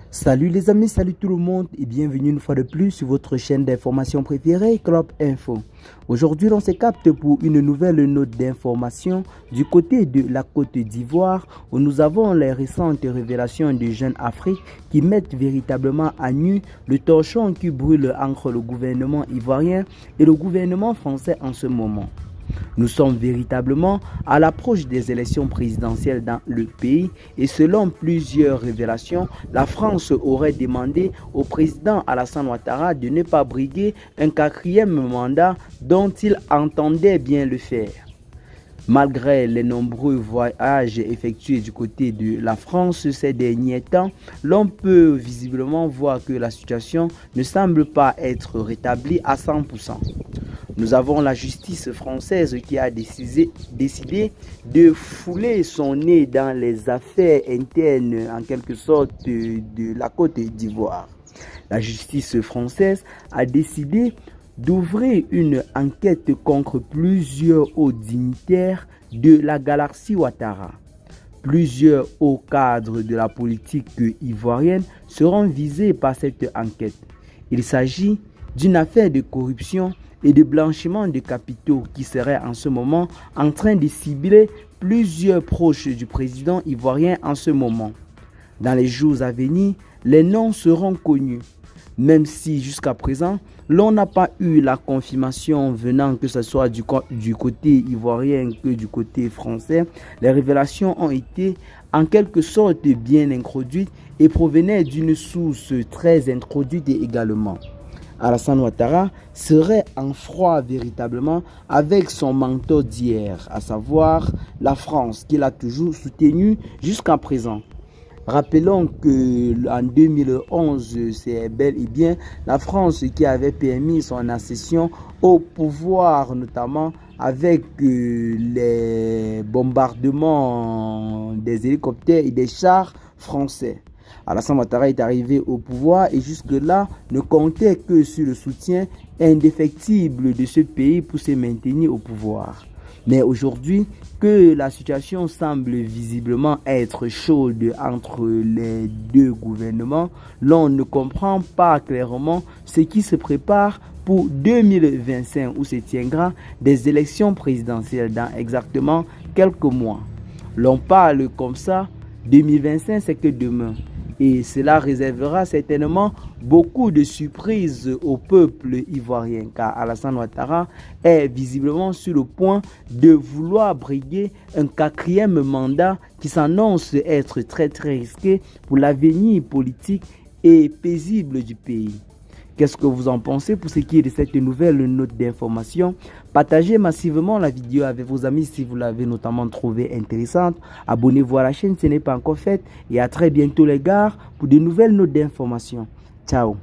Salut les amis, salut tout le monde et bienvenue une fois de plus sur votre chaîne d'information préférée, Club Info. Aujourd'hui, on se capte pour une nouvelle note d'information du côté de la Côte d'Ivoire où nous avons les récentes révélations de Jeune Afrique qui mettent véritablement à nu le torchon qui brûle entre le gouvernement ivoirien et le gouvernement français en ce moment. Nous sommes véritablement à l'approche des élections présidentielles dans le pays et selon plusieurs révélations, la France aurait demandé au président Alassane Ouattara de ne pas briguer un quatrième mandat dont il entendait bien le faire. Malgré les nombreux voyages effectués du côté de la France ces derniers temps, l'on peut visiblement voir que la situation ne semble pas être rétablie à 100%. Nous avons la justice française qui a décidé de fouler son nez dans les affaires internes en quelque sorte de la Côte d'Ivoire. La justice française a décidé d'ouvrir une enquête contre plusieurs hauts dignitaires de la galaxie Ouattara. Plusieurs hauts cadres de la politique ivoirienne seront visés par cette enquête. Il s'agit d'une affaire de corruption et de blanchiment de capitaux qui serait en ce moment en train de cibler plusieurs proches du président ivoirien en ce moment. Dans les jours à venir, les noms seront connus. Même si jusqu'à présent, l'on n'a pas eu la confirmation venant que ce soit du côté ivoirien que du côté français, les révélations ont été en quelque sorte bien introduites et provenaient d'une source très introduite également. Alassane Ouattara serait en froid véritablement avec son mentor d'hier, à savoir la France, qu'il a toujours soutenu jusqu'à présent. Rappelons qu'en 2011, c'est bel et bien la France qui avait permis son accession au pouvoir, notamment avec les bombardements des hélicoptères et des chars français. Alassane Ouattara est arrivé au pouvoir et jusque-là ne comptait que sur le soutien indéfectible de ce pays pour se maintenir au pouvoir. Mais aujourd'hui, que la situation semble visiblement être chaude entre les deux gouvernements, l'on ne comprend pas clairement ce qui se prépare pour 2025 où se tiendra des élections présidentielles dans exactement quelques mois. L'on parle comme ça, 2025 c'est que demain. Et cela réservera certainement beaucoup de surprises au peuple ivoirien car Alassane Ouattara est visiblement sur le point de vouloir briguer un quatrième mandat qui s'annonce être très risqué pour l'avenir politique et paisible du pays. Qu'est-ce que vous en pensez pour ce qui est de cette nouvelle note d'information? Partagez massivement la vidéo avec vos amis si vous l'avez notamment trouvée intéressante. Abonnez-vous à la chaîne si ce n'est pas encore fait. Et à très bientôt les gars pour de nouvelles notes d'information. Ciao.